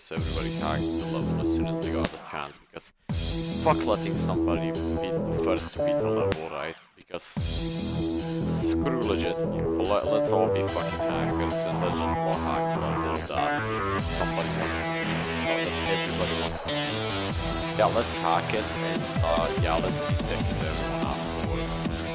Everybody hacked the level as soon as they got the chance, because fuck letting somebody beat the first to beat the level, right? Because screw legit people, let's all be fucking hackers and let's just all hack the level that somebody wants to beat, not that everybody wants to beat. Yeah, let's hack it and yeah, let's be dicks to everyone afterwards.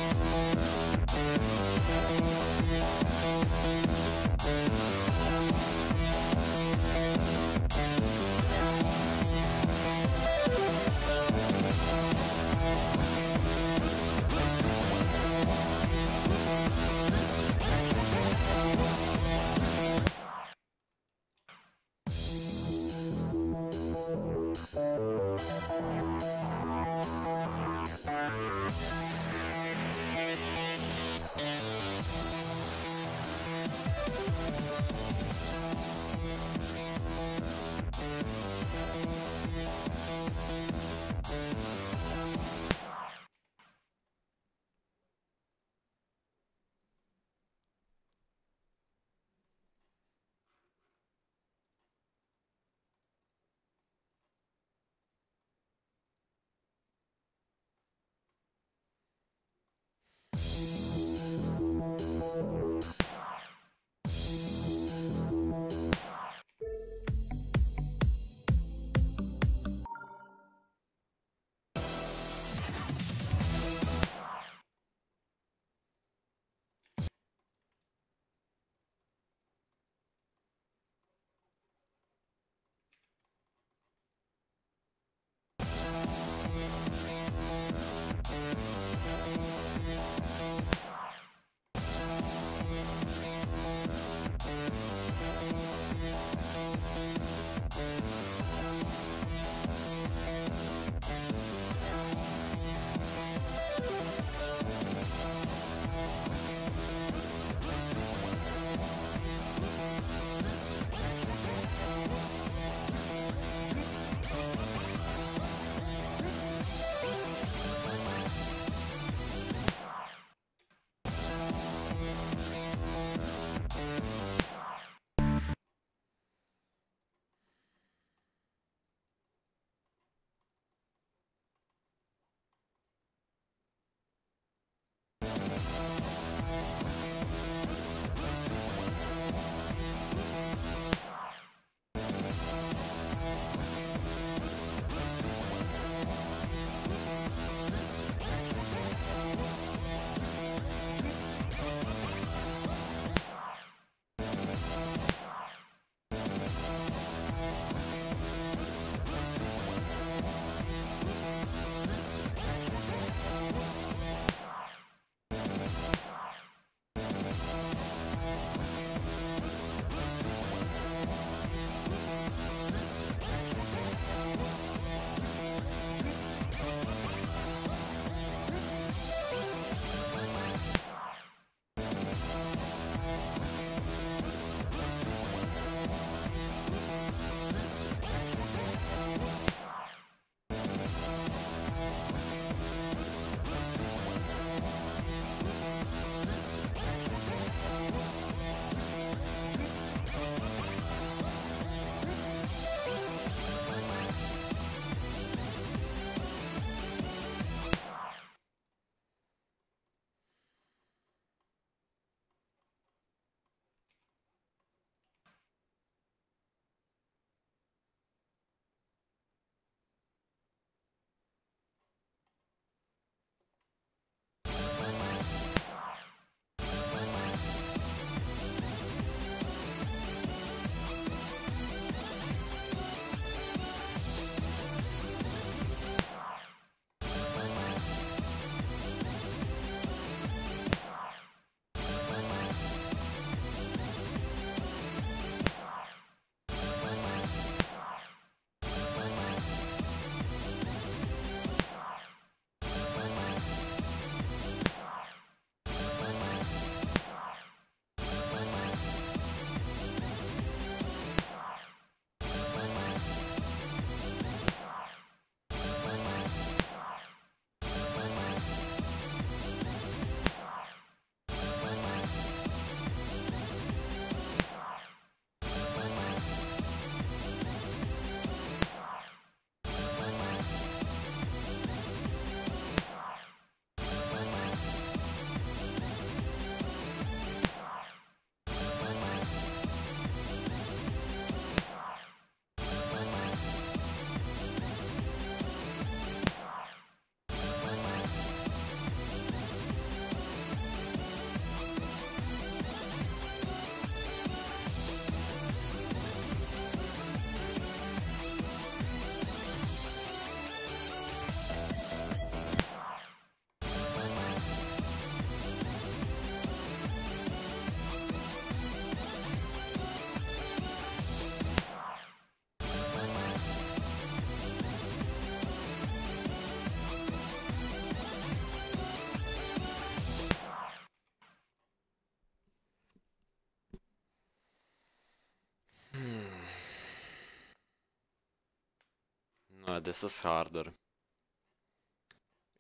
This is harder.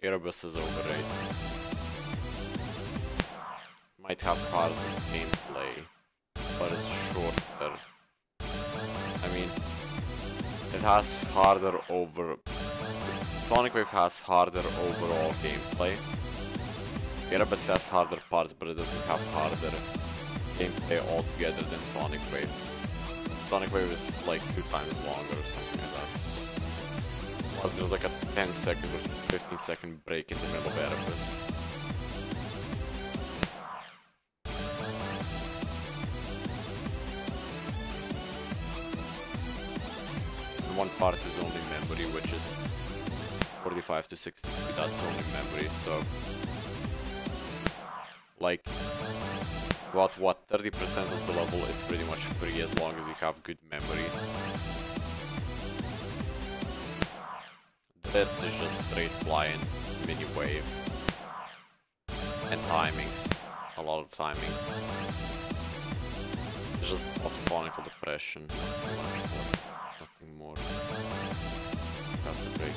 Erebus is overrated. Might have harder gameplay, but it's shorter. I mean, it has harder over... Sonic Wave has harder overall gameplay. Erebus has harder parts, but it doesn't have harder gameplay altogether than Sonic Wave. Sonic Wave is like 2 times longer or something like that. Plus there's like a 10-second or 15-second break in the middle of Erebus. And one part is only memory, which is 45 to 60, that's only memory, so... Like, what 30% of the level is pretty much free as long as you have good memory. The rest is just straight flying, mini wave, and timings. A lot of timings. It's just autophonical depression, nothing more. Has to break.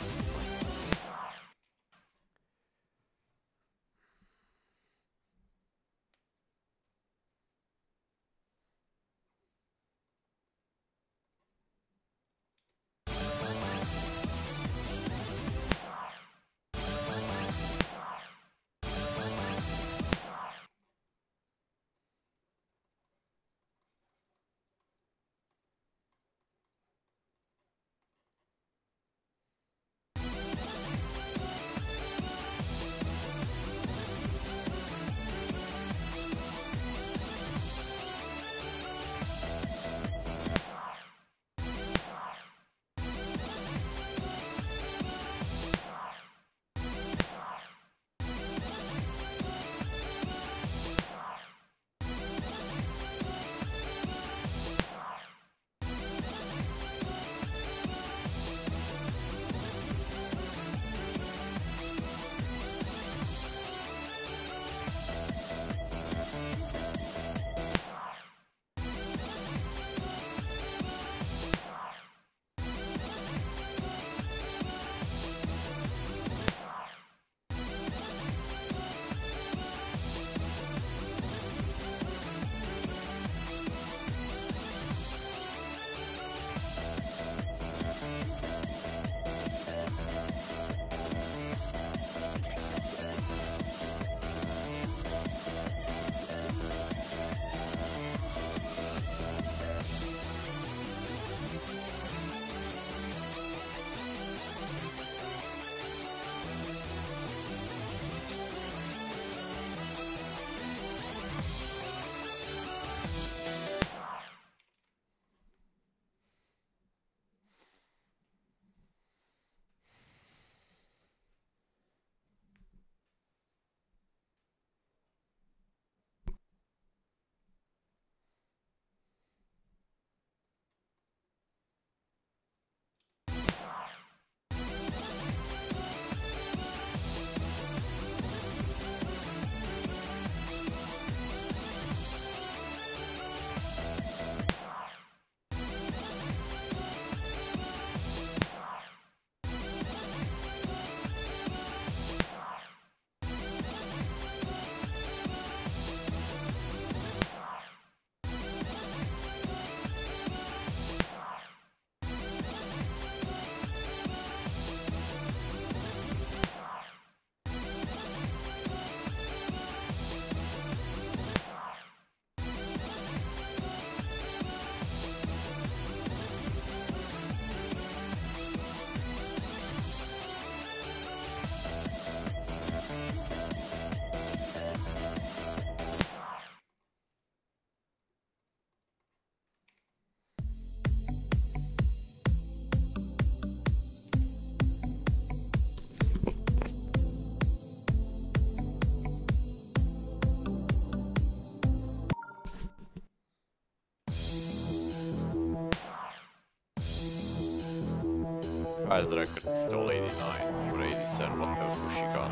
Guy's record is still 89 or 87, whatever she got.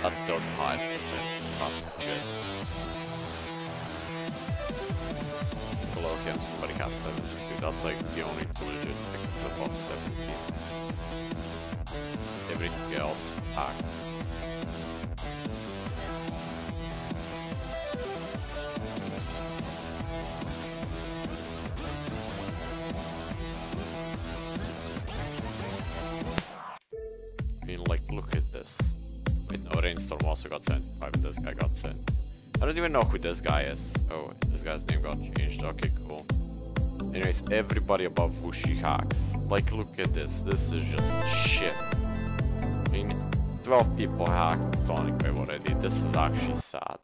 That's still the highest percent. Shit. Below. and somebody has 72. That's like the only two legit tickets above 70. Everything else packed. I mean, like, look at this. Wait, no, Rainstorm also got 75 and this guy got 10. I don't even know who this guy is. Oh, this guy's name got changed. Okay, cool. Anyways, everybody above Wushi hacks. Like, look at this. This is just shit. I mean, 12 people hacked Sonic Wave already. This is actually sad.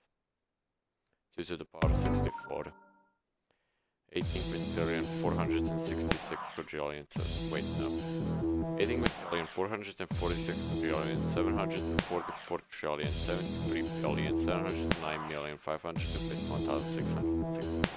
2 to the power 64. 18 quintillion, 466 quadrillion. Wait, no. 18 quintillion, 446 quadrillion, 744 trillion, 73 billion, 709 million, 551,660.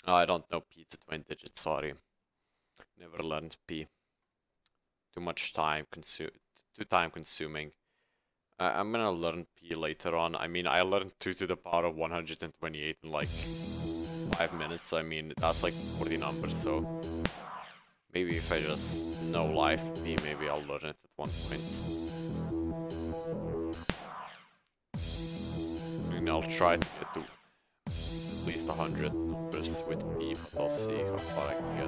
Oh, I don't know P to 20 digits, sorry. Never learned P. Too much time too time consuming. I'm gonna learn P later on. I mean, I learned 2 to the power of 128 in like 5 minutes. I mean, that's like 40 numbers, so maybe if I just know life P, maybe I'll learn it at one point. And I'll try to get to at least 100 numbers with P, but I'll see how far I can get.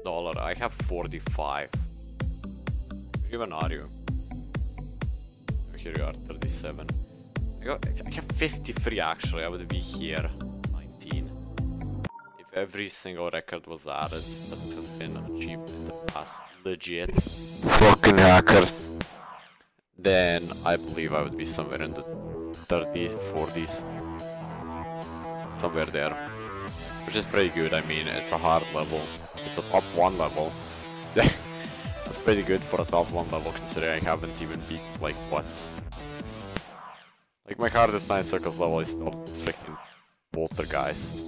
Dollar, I have 45. Where even are you? Oh, here you are, 37. I have 53 actually, I would be here. 19. If every single record was added that has been achieved in the past, legit fucking hackers, then I believe I would be somewhere in the 30s, 40s. Somewhere there. Which is pretty good, I mean, it's a hard level. It's a top 1 level. That's pretty good for a top 1 level considering I haven't even beat, like, what? Like, my hardest 9 circles level is not freaking Poltergeist.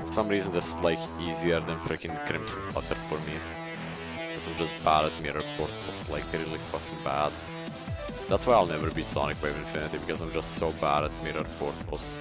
For some reason this is, like, easier than freaking Crimson Butter for me. Because I'm just bad at mirror portals, like, really fucking bad. That's why I'll never beat Sonic Wave Infinity, because I'm just so bad at mirror portals.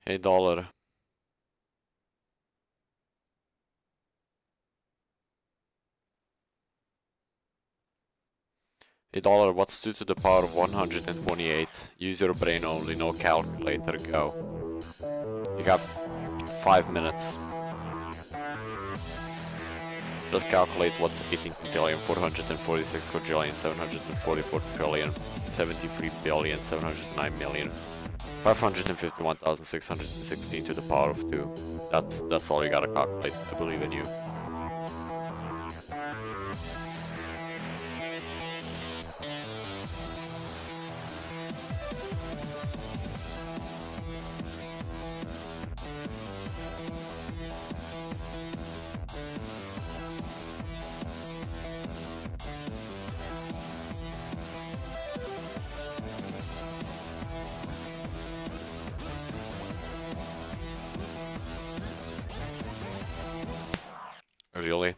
Hey, Dollar. Hey, Dollar, what's 2 to the power of 128? Use your brain only, no calculator, go. You have 5 minutes. Just calculate what's 18 quintillion, 446 quadrillion, 744 trillion, 73 billion, 709 million. 551,616 to the power of 2. That's all you gotta calculate. I believe in you. Really?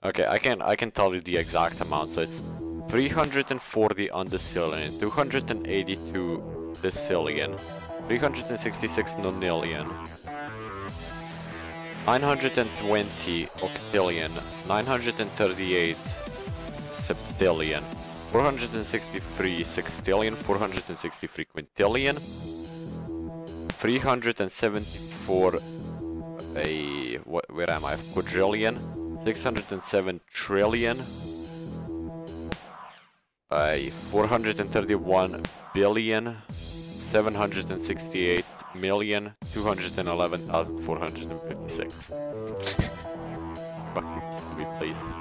Okay, I can tell you the exact amount. So it's 340 on decillion, 282 decillion, 366 nonillion, 920 octillion, 938 septillion, 463 sextillion, 463 quintillion, 374 where am I? Quadrillion, 607 trillion, 431 billion, 768 million, 211,456. Fucking kill me, please.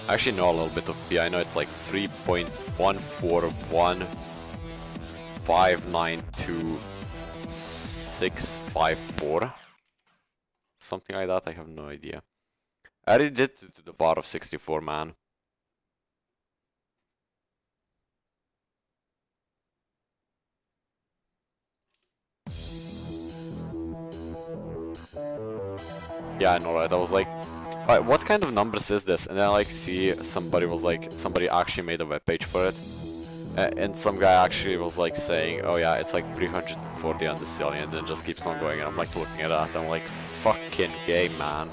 I actually know a little bit of P. I know it's like 3.141592654. Something like that, I have no idea. I already did to the power of 64, man. Yeah, I know, right? I was like, alright, what kind of numbers is this? And then I like see somebody was like, somebody actually made a webpage for it. And some guy actually was like saying, oh yeah, it's like 340 on the decillion, and then it just keeps on going, and I'm like looking at that, and I'm like, fucking gay, man.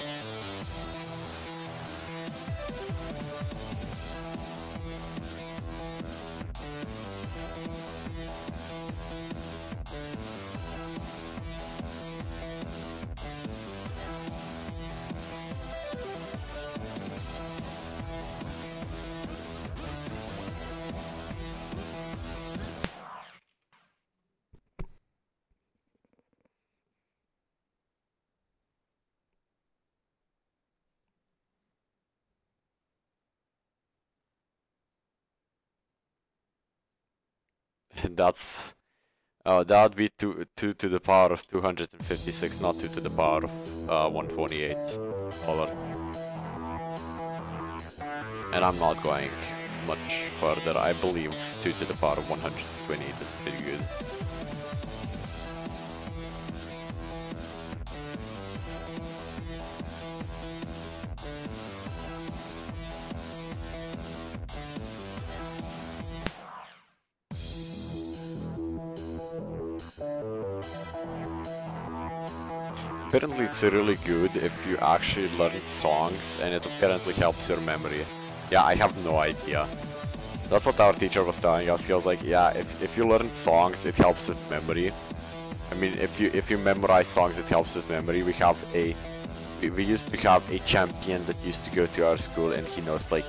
That's that would be 2 to the power of 256, not 2 to the power of 128 dollar. And I'm not going much further. I believe 2 to the power of 128 is pretty good. Apparently it's really good if you actually learn songs, and it apparently helps your memory. Yeah, I have no idea. That's what our teacher was telling us. He was like, yeah, if you learn songs, it helps with memory. I mean, if you memorize songs, it helps with memory. We have we used to have a champion that used to go to our school, and he knows like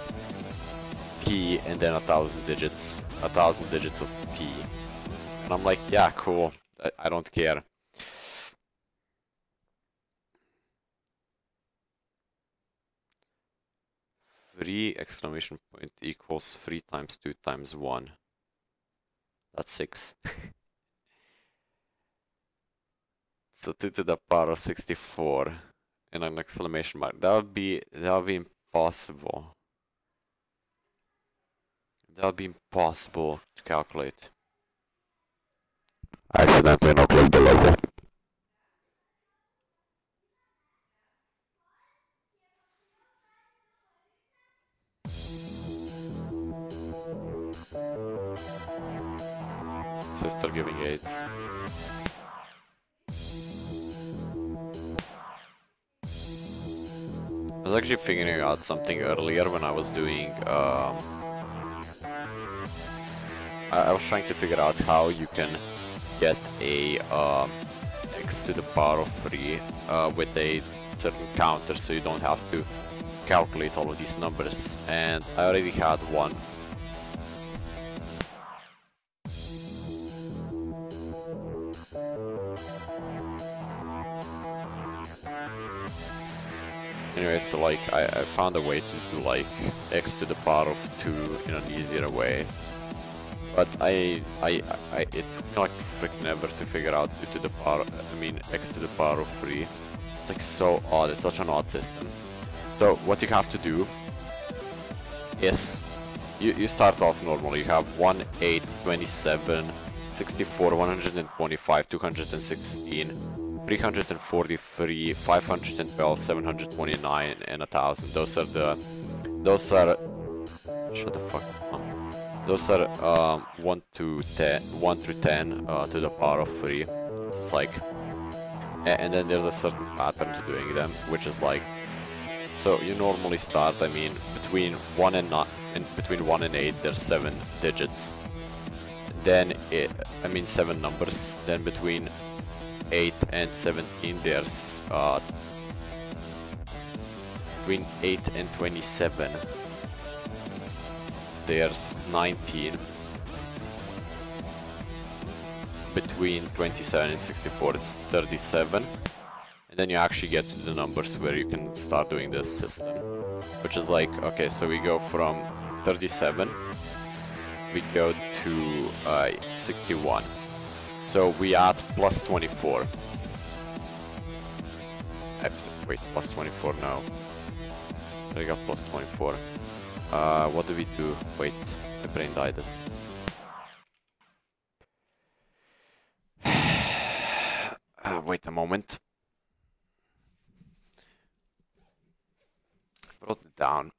P and then 1,000 digits of P. And I'm like, yeah, cool. I don't care. 3 exclamation point equals 3 times 2 times 1. That's 6. So 2 to the power of 64 and an exclamation mark. That would be impossible. That would be impossible to calculate. I accidentally knocked the logo. Sister giving AIDS. I was actually figuring out something earlier when I was doing I was trying to figure out how you can get a x to the power of 3 with a certain counter, so you don't have to calculate all of these numbers, and I already had one Anyway, so like I found a way to do like x to the power of 2 in an easier way. But it took me like freaking ever to figure out 2 to the power, I mean x to the power of 3. It's like so odd, it's such an odd system. So what you have to do is, you start off normally, you have 1, 8, 27, 64, 125, 216, 343, 512, 729, and 1000. Those are, shut the fuck up. Those are 1 through 10 to the power of 3. It's like, and then there's a certain pattern to doing them, which is like, so you normally start, I mean, between 1 and 9, and between 1 and 8 there's 7 digits. Then I mean 7 numbers. Then between 8 and 17 there's between 8 and 27 there's 19. Between 27 and 64 it's 37. And then you actually get to the numbers where you can start doing this system, which is like, okay, so we go from 37, we go to 61. So we add plus 24. Wait, plus 24 now. We got plus 24. What do we do? Wait, my brain died. Wait a moment. I wrote it down.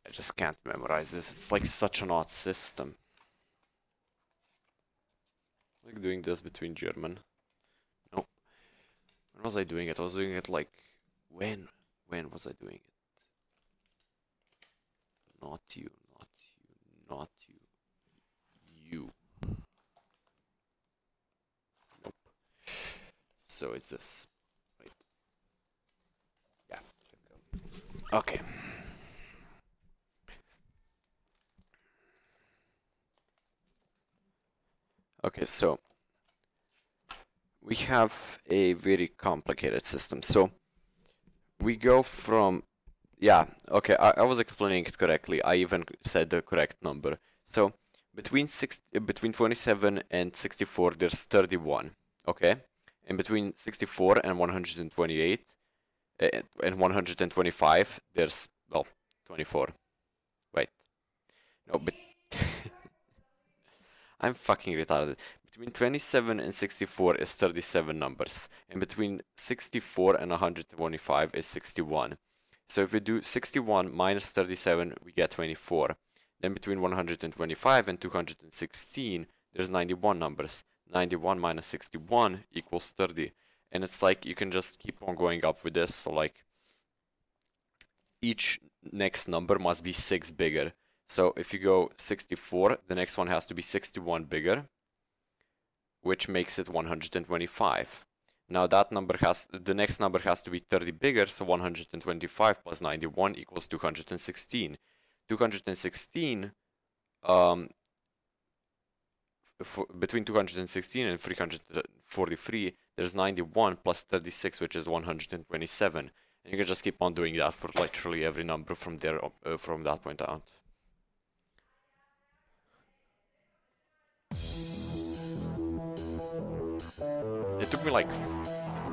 I just can't memorize this. It's like such an odd system. Like doing this between German. No. When was I doing it? I was doing it like... When was I doing it? Not you, not you, not you. You. Nope. So it's this. Right. Yeah. Okay. Okay, so we have a very complicated system. So we go from, yeah, okay, I was explaining it correctly. I even said the correct number. So between 27 and 64 there's 31, okay? And between 64 and 128 and 125 there's, well, 24. Wait. No, but I'm fucking retarded. Between 27 and 64 is 37 numbers, and between 64 and 125 is 61. So if we do 61 minus 37, we get 24. Then between 125 and 216, there's 91 numbers. 91 minus 61 equals 30. And it's like you can just keep on going up with this. So like each next number must be 6 bigger. So if you go 64, the next one has to be 61 bigger, which makes it 125. Now that number the next number has to be 30 bigger, so 125 plus 91 equals 216. 216, between 216 and 343, there's 91 plus 36, which is 127. And you can just keep on doing that for literally every number from there, from that point out. It took me like,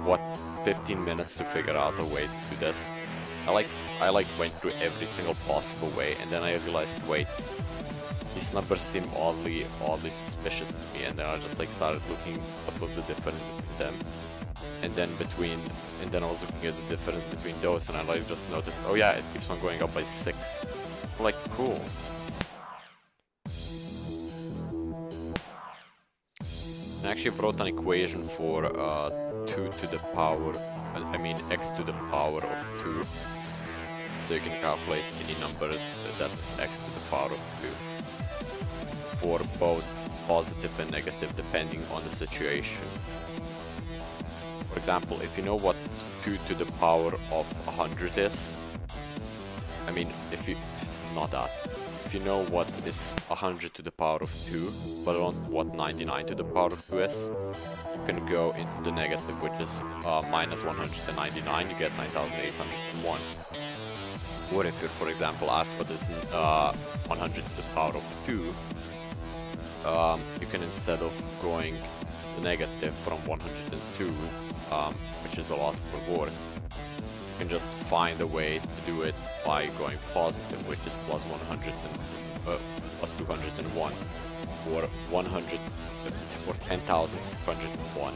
what, 15 minutes to figure out a way to do this. I like went through every single possible way, and then I realized, wait, these numbers seem oddly suspicious to me, and then I just like started looking what was the difference between them. And then I was looking at the difference between those, and I like just noticed, oh yeah, it keeps on going up by 6. I'm like, cool. I actually wrote an equation for 2 to the power, I mean x to the power of 2. So you can calculate any number that is x to the power of 2 for both positive and negative depending on the situation. For example, if you know what 2 to the power of 100 is, I mean, not that. If you know what is 100 to the power of 2, but don't what 99 to the power of 2 is, you can go into the negative, which is minus 199, you get 9801. Or if you, for example, ask what is 100 to the power of 2, you can, instead of going the negative from 102, which is a lot of work, you can just find a way to do it by going positive, which is plus 100 and plus 201, or 100 or 10,201.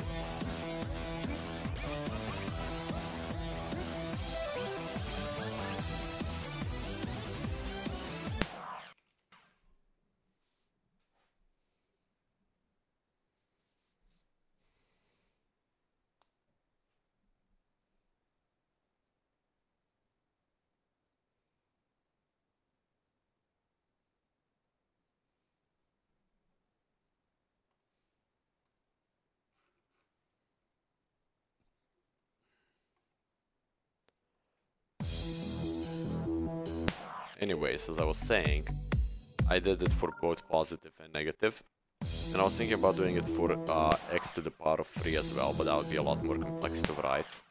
Anyways, as I was saying, I did it for both positive and negative, and I was thinking about doing it for x to the power of 3 as well, but that would be a lot more complex to write.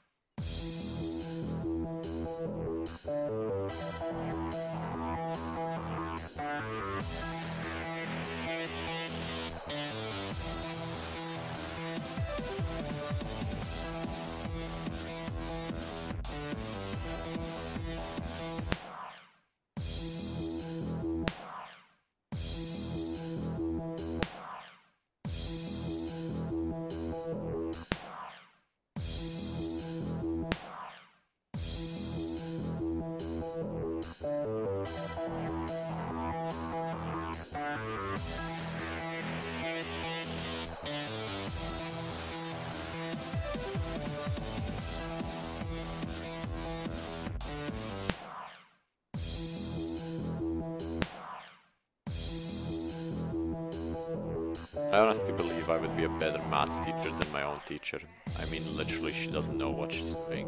I honestly believe I would be a better maths teacher than my own teacher. I mean, literally, she doesn't know what she's doing.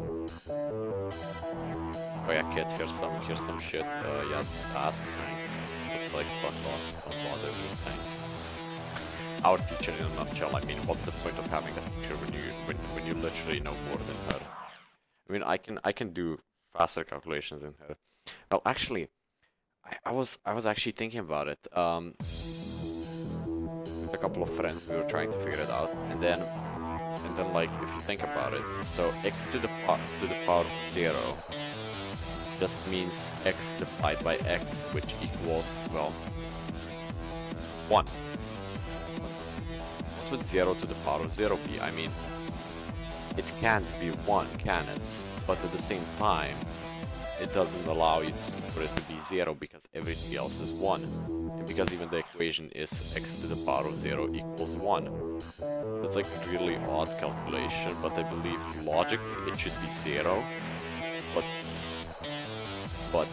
Oh yeah, kids, here's some shit. Yeah, that, thanks. Just like, fuck off, don't bother me, thanks. Our teacher in a nutshell. I mean, what's the point of having a teacher when you literally know more than her? I mean, I can do faster calculations than her. Well, actually, I was actually thinking about it. With a couple of friends, we were trying to figure it out, and then like, if you think about it, so x to the power of 0 just means x divided by x, which equals, well, 1. What would 0 to the power of 0 be? I mean, it can't be 1, can it? But at the same time, it doesn't allow you for it to be 0 because everything else is 1. And because even the equation is x to the power of 0 equals 1. So it's like a really odd calculation, but I believe logically it should be 0. But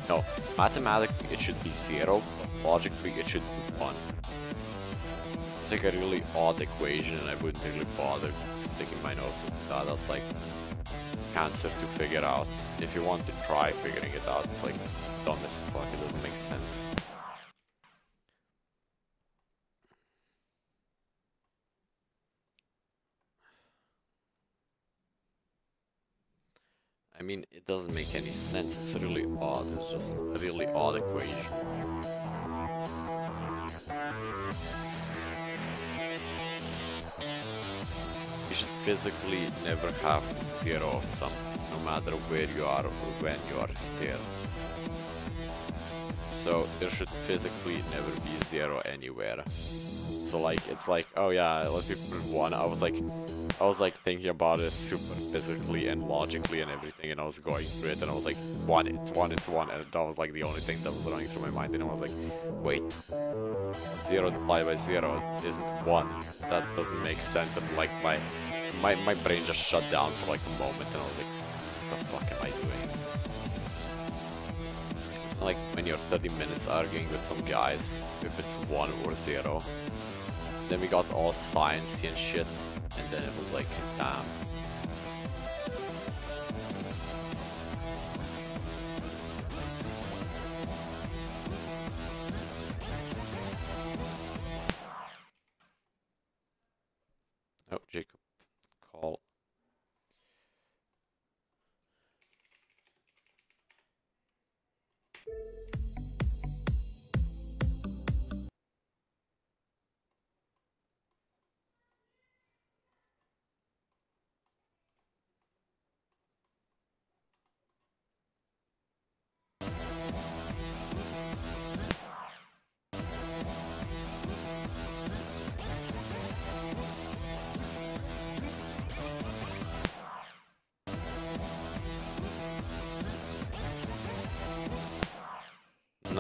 no, mathematically it should be 0, but logically it should be 1. It's like a really odd equation, and I wouldn't really bother sticking my nose into that. That's like cancer to figure out. If you want to try figuring it out, it's like dumb as fuck, it doesn't make sense. I mean, it doesn't make any sense, it's really odd, it's just a really odd equation. You should physically never have 0 of something, no matter where you are or when you are there. So there should physically never be 0 anywhere. So like, it's like, oh yeah, let me put 1. I was like thinking about it super physically and logically and everything, and I was going through it, and I was like, it's 1, it's 1, it's 1, and that was like the only thing that was running through my mind, and I was like, wait, 0 divided by 0 isn't 1, that doesn't make sense, and like my brain just shut down for like a moment, and I was like, what the fuck am I doing? It's like when you're 30 minutes arguing with some guys, if it's 1 or 0. Then we got all sciencey and shit, and then it was like, damn. Oh, Jacob, call.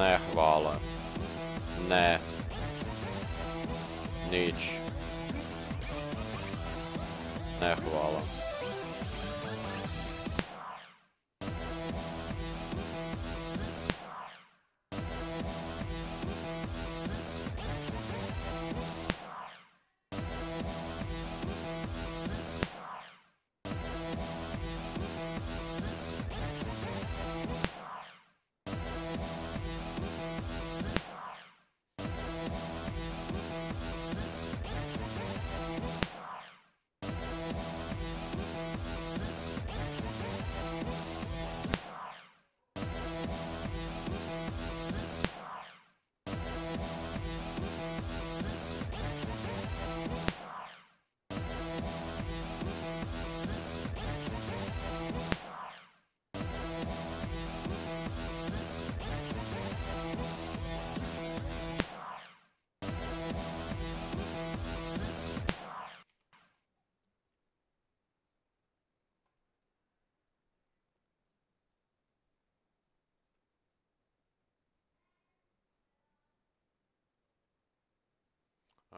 Ne, hvala. Ne. Nič. Ne, hvala.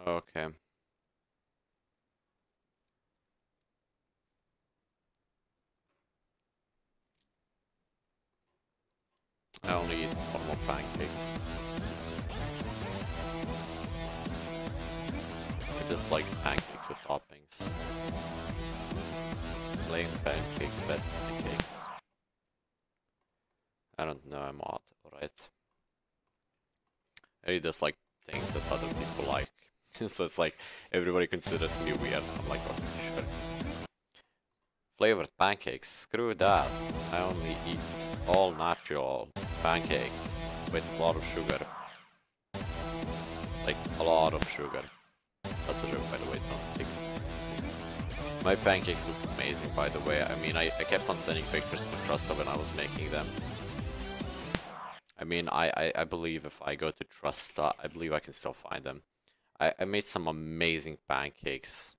Okay. I only eat normal pancakes. I just like pancakes with toppings. Plain pancakes, best pancakes. I don't know, I'm odd, alright. I eat just like things that other people like. So it's like everybody considers me weird. I'm like, okay, sure. Flavored pancakes, screw that. I only eat all natural pancakes with a lot of sugar. Like a lot of sugar. That's a joke, by the way, don't take it seriously. My pancakes look amazing, by the way. I mean, I kept on sending pictures to Trusta when I was making them. I mean, I believe if I go to Trusta, I believe I can still find them. I made some amazing pancakes.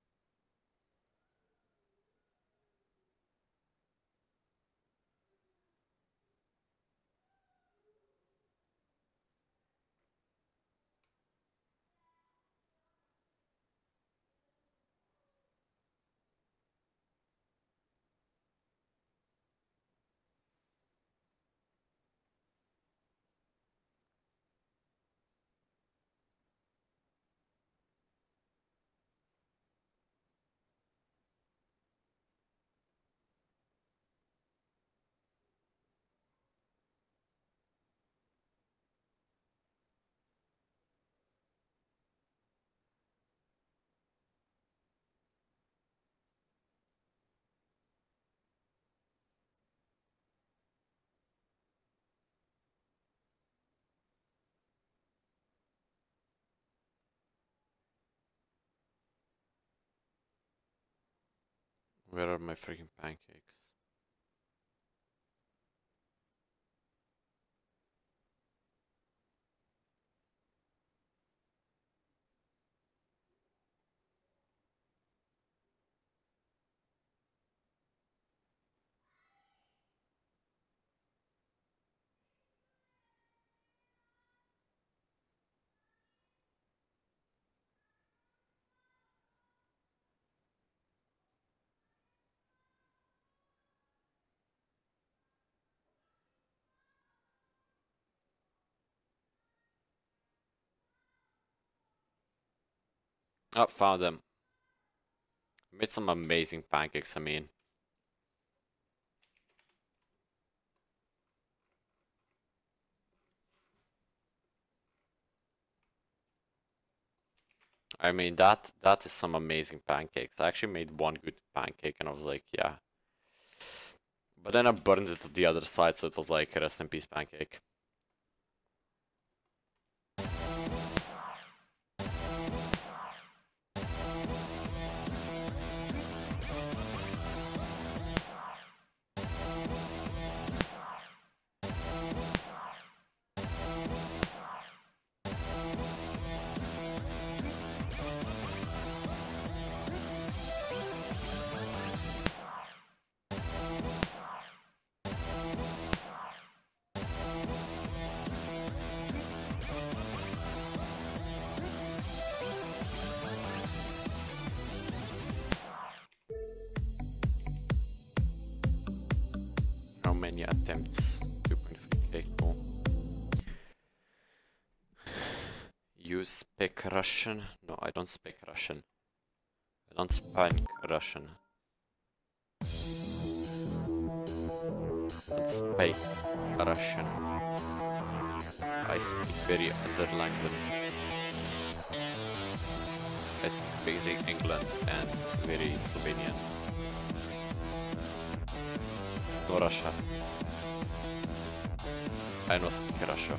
Where are my freaking pancakes? Oh, found them. Made some amazing pancakes, I mean. I mean, that is some amazing pancakes. I actually made one good pancake and I was like, yeah. But then I burned it to the other side, so it was like rest in peace pancake. Romania attempts 2.3k, cool. You speak Russian? No, I don't speak Russian. I don't speak Russian. I don't speak Russian. I speak very other language. I speak very England and very Slovenian. No Russia. I don't speak Russia.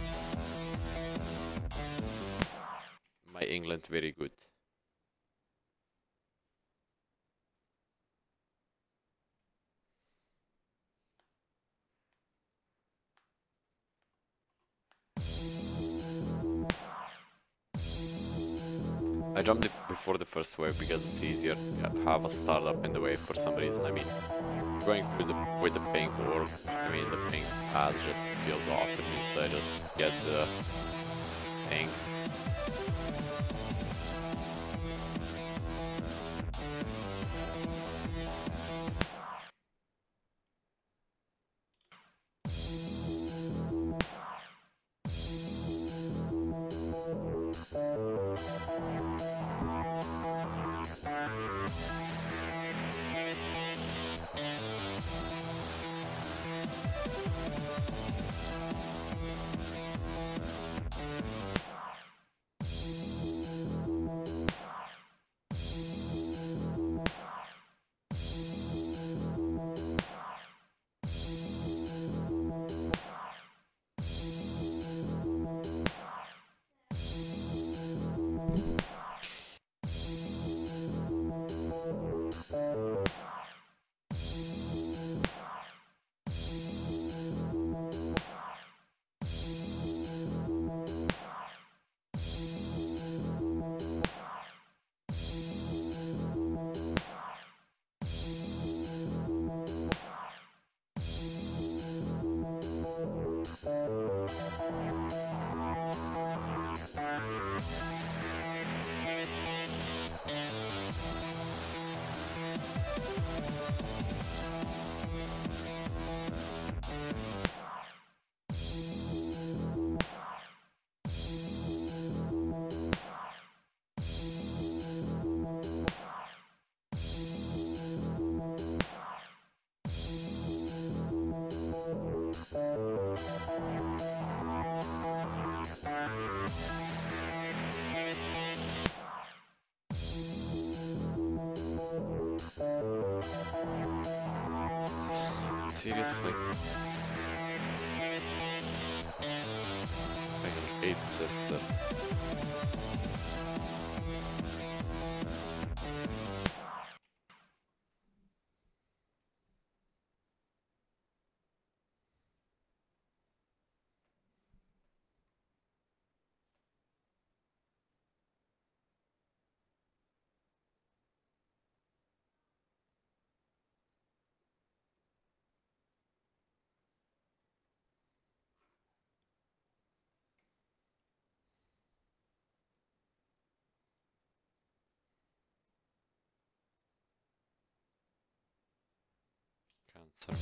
My England very good. I jumped it before the first wave because it's easier to have a startup in the wave for some reason. I mean, going with the pink orb, I mean the pink pad just feels off to me, so I just get the thing. Seriously? I hate sister. Cancer.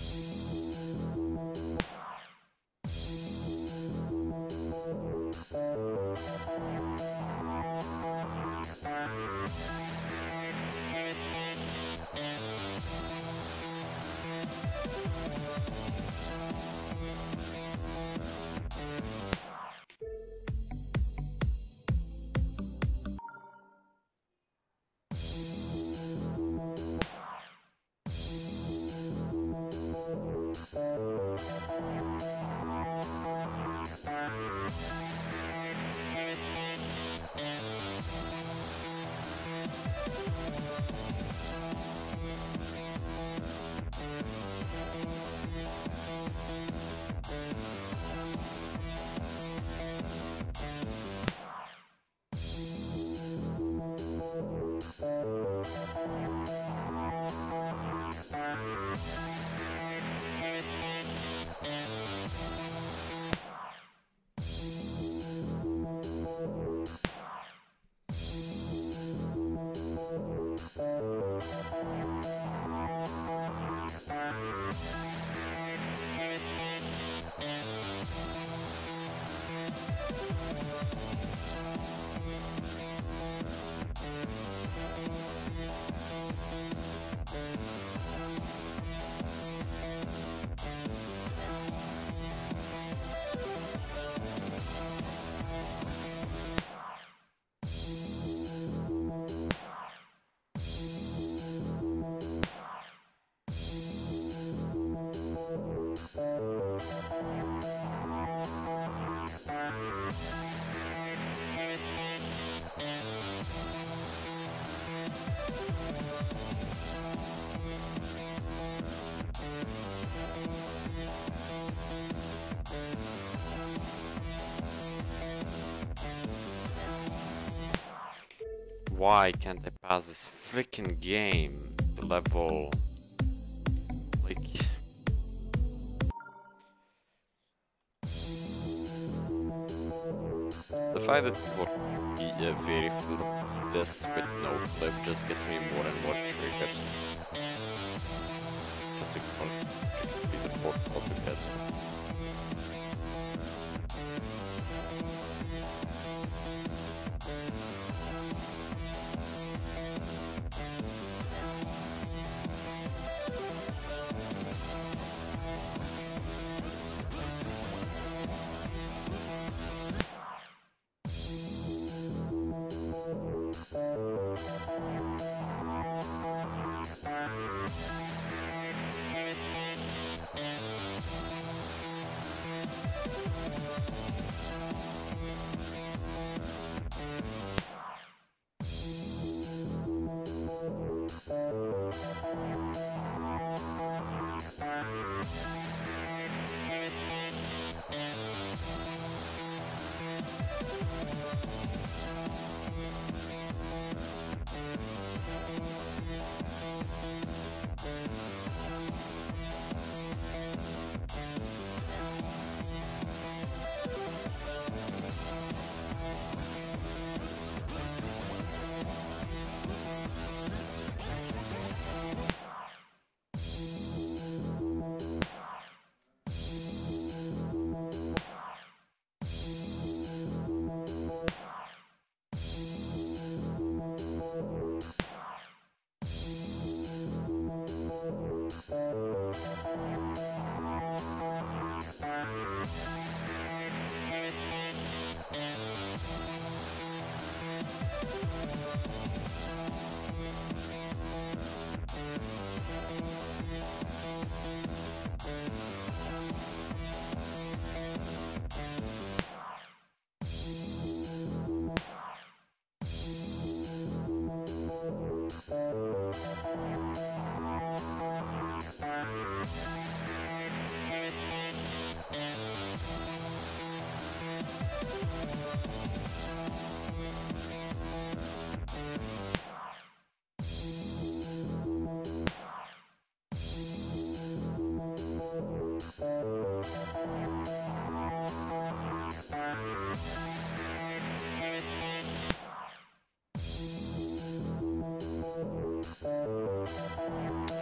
why can't I pass this freaking game? The level... Like... The fact that people vary for this with no clip just gets me more and more triggered. Just ignore the port altogether.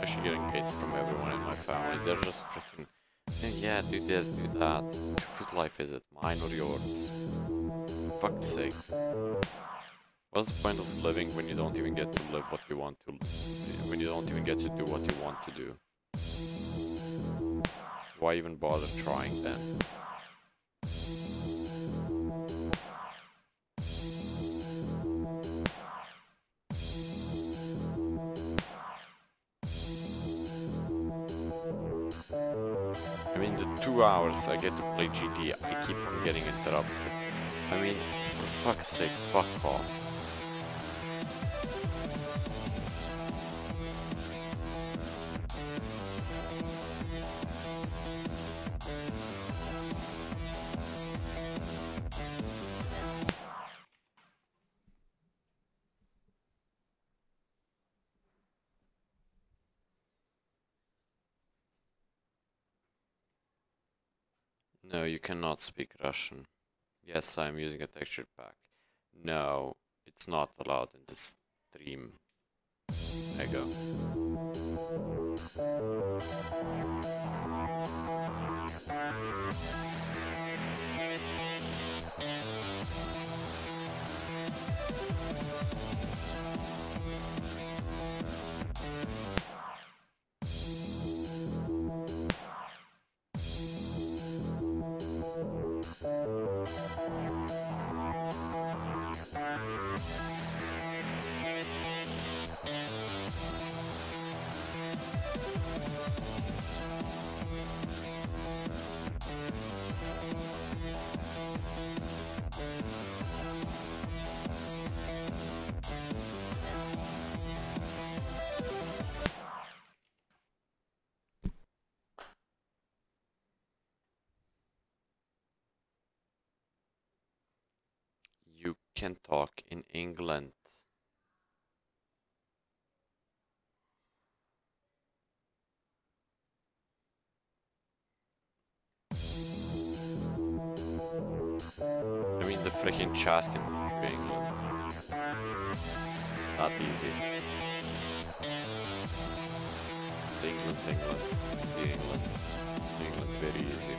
I should get engaged from everyone in my family. They're just freaking, yeah, do this, do that. Whose life is it? Mine or yours? For fuck's sake. What's the point of living when you don't even get to live what you want to, when you don't even get to do what you want to do? Why even bother trying then? I mean, the 2 hours I get to play GT, I keep on getting interrupted. I mean, for fuck's sake, fuck off. No, you cannot speak Russian. Yes, I'm using a texture pack. No, it's not allowed in this stream. There you go. You can talk in England. the freaking chat can teach you England. Not easy. It's England, England, very easy.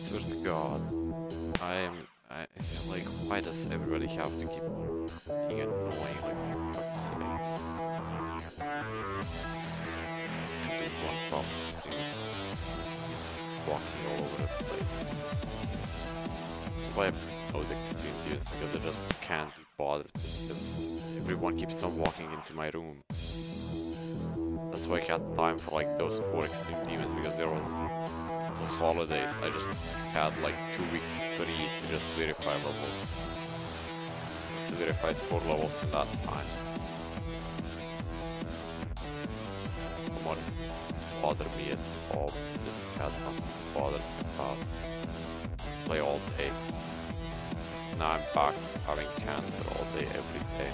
Swear to God, I feel like, why does everybody have to keep being annoying, like, for fuck's sake? I'm doing one problem stream, walking all over the place. That's why I know the extreme views, because I just can't be bothered, because everyone keeps on walking into my room. That's why I had time for like those 4 extreme demons, because it was holidays. I just had like 2 weeks free to just verify levels. Just verified 4 levels in that time. Come on, bother me at all. Didn't have nothing to bother me about. Play all day. Now I'm back having cancer all day, every day.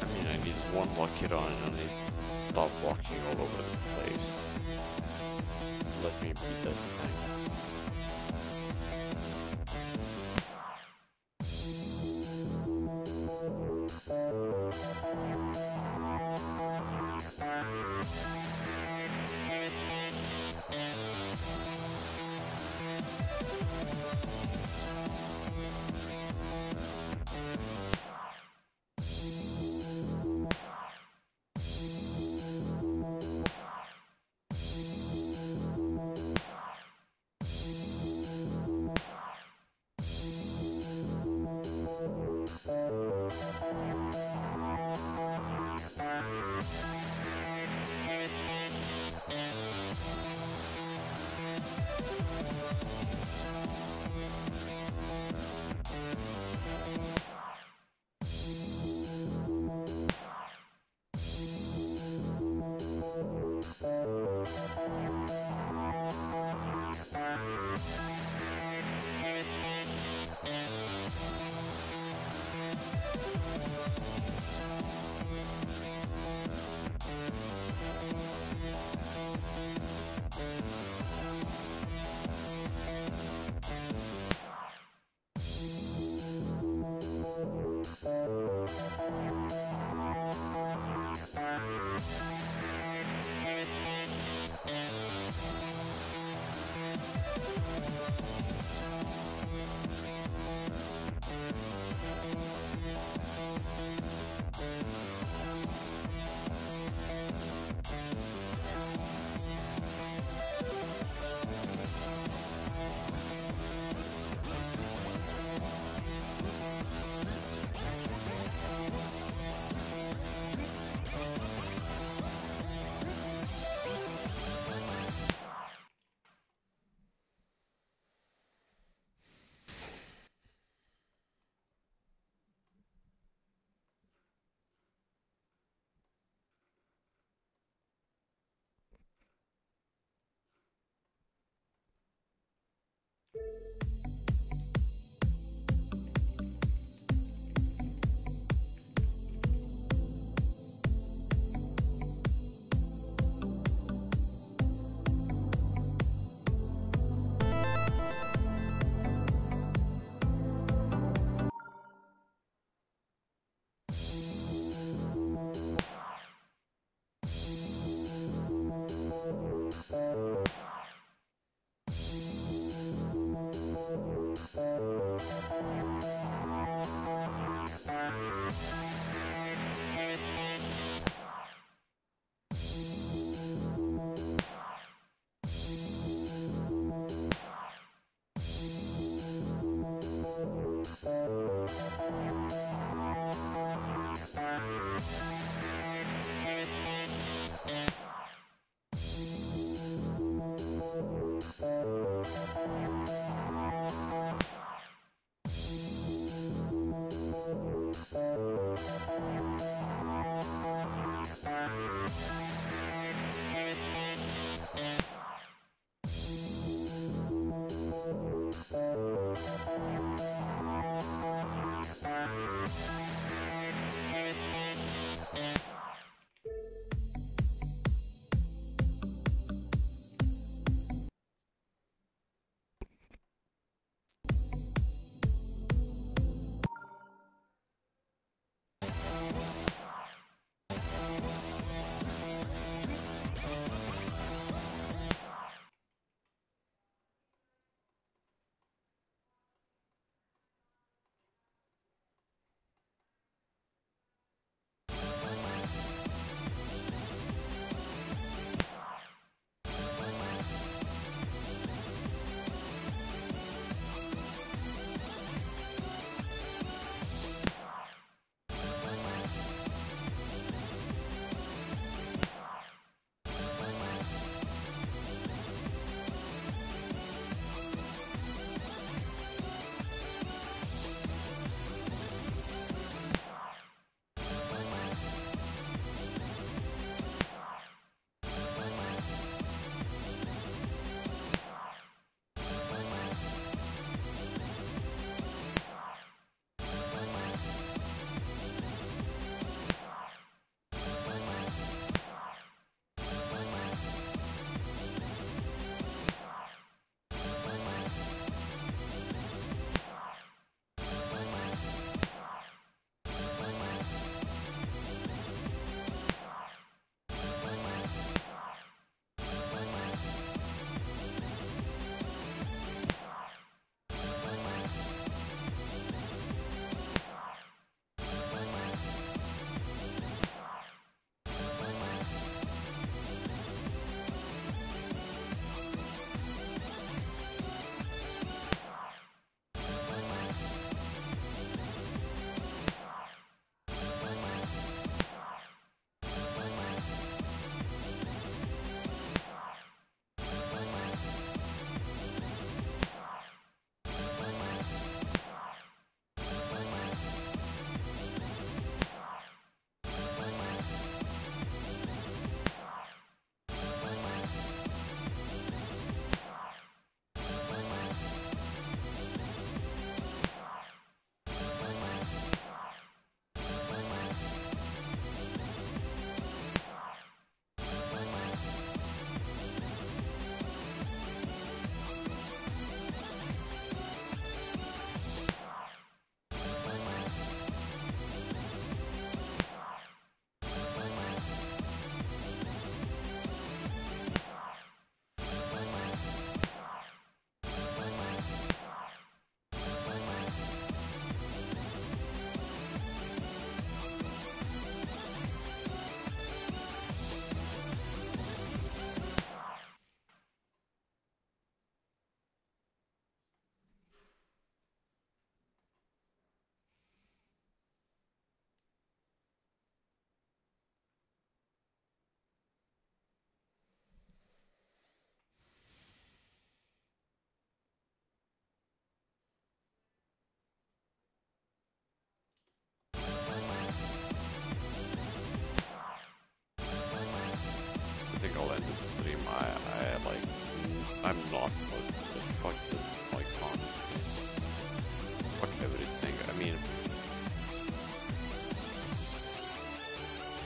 I mean, I need one lucky run and I need to stop walking all over the place. Let me beat this thing.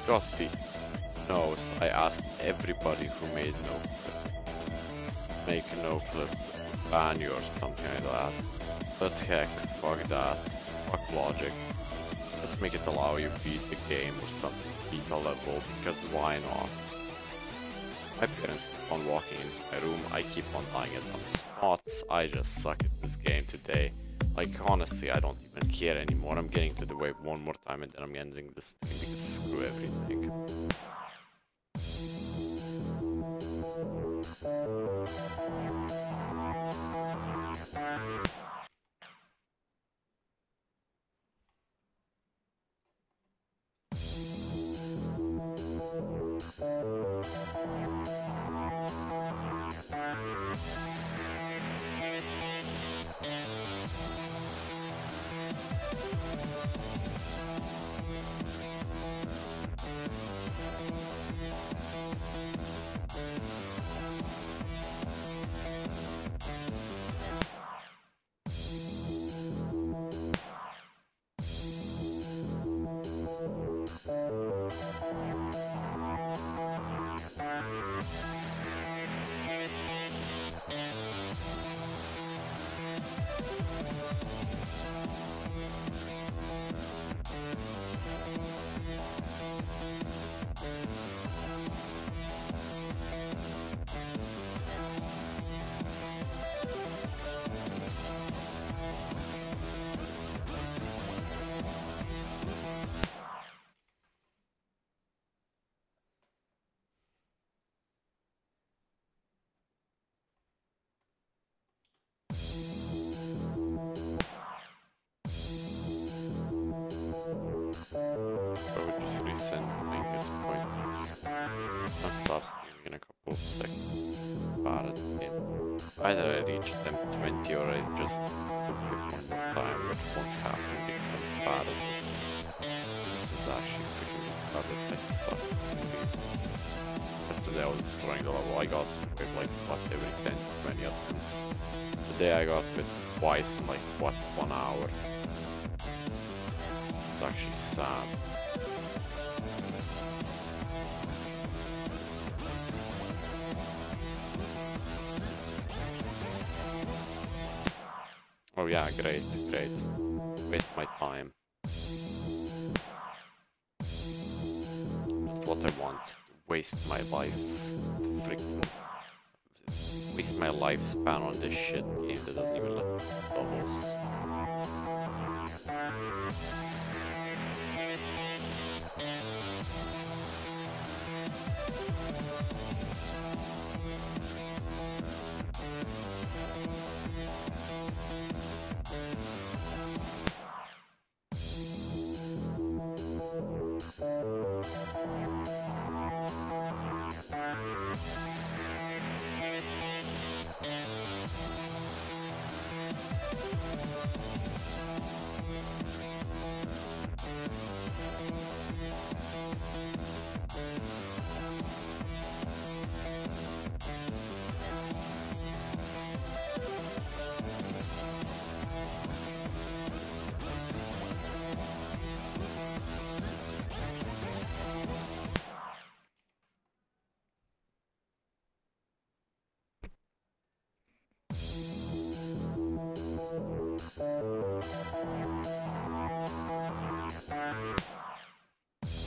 Frosty knows I asked everybody who made no clip. Make a no clip ban you or something like that. But heck, fuck that. Fuck logic. Just make it allow you beat the game or something. Beat a level, because why not? My parents keep on walking into my room, I keep on dying at them spots, I just suck at this game today. Like, honestly, I don't even care anymore. I'm getting to the wave one more time and then I'm ending this thing because screw everything. Sending its pointless. I'll stop stealing in a couple of seconds. Bad at the game. Either I reach them 20 or I just do it one more time, which won't happen because I'm bad at this game. This is actually freaking bad that I suck for some reason. Yesterday I was destroying the level, I got with like what every 10 to 20 attempts. Today I got with twice in like what, 1 hour. It's actually sad. Oh yeah, great, great. Waste my time. Just what I want. Waste my life. Freaking. Waste my lifespan on this shit game that doesn't even let bubbles.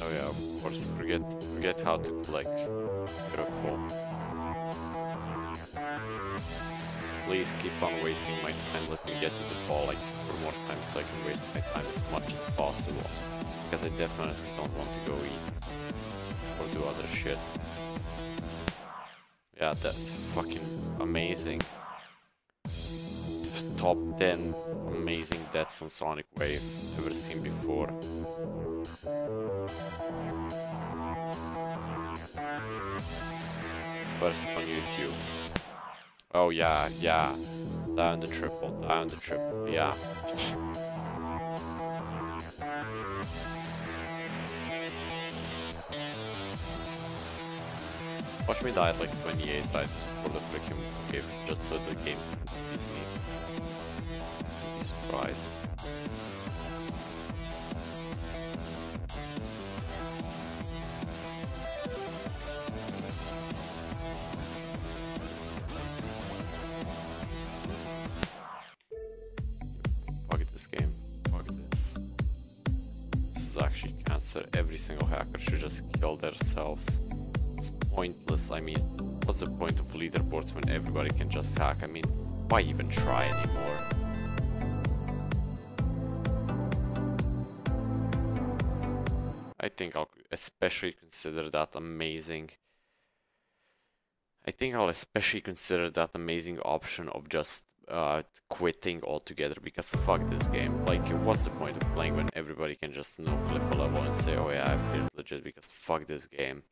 Oh yeah, of course, forget how to click. Beautiful. Please keep on wasting my time, let me get to the ball like 4 more times so I can waste my time as much as possible. Because I definitely don't want to go eat or do other shit. Yeah, that's fucking amazing. Top 10 amazing deaths on Sonic Wave ever seen before. First on YouTube. Oh yeah, yeah. Die on the triple, yeah. Watch me die at like 28 for the freaking wave, just so the game is me. I'd be surprised. answer. Every single hacker should just kill themselves. It's pointless. I mean, what's the point of leaderboards when everybody can just hack? I mean, why even try anymore? I think I'll especially consider that amazing. I think I'll especially consider that amazing option of just quitting altogether, because fuck this game. Like, what's the point of playing when everybody can just no-clip a level and say, oh yeah, I played legit, because fuck this game.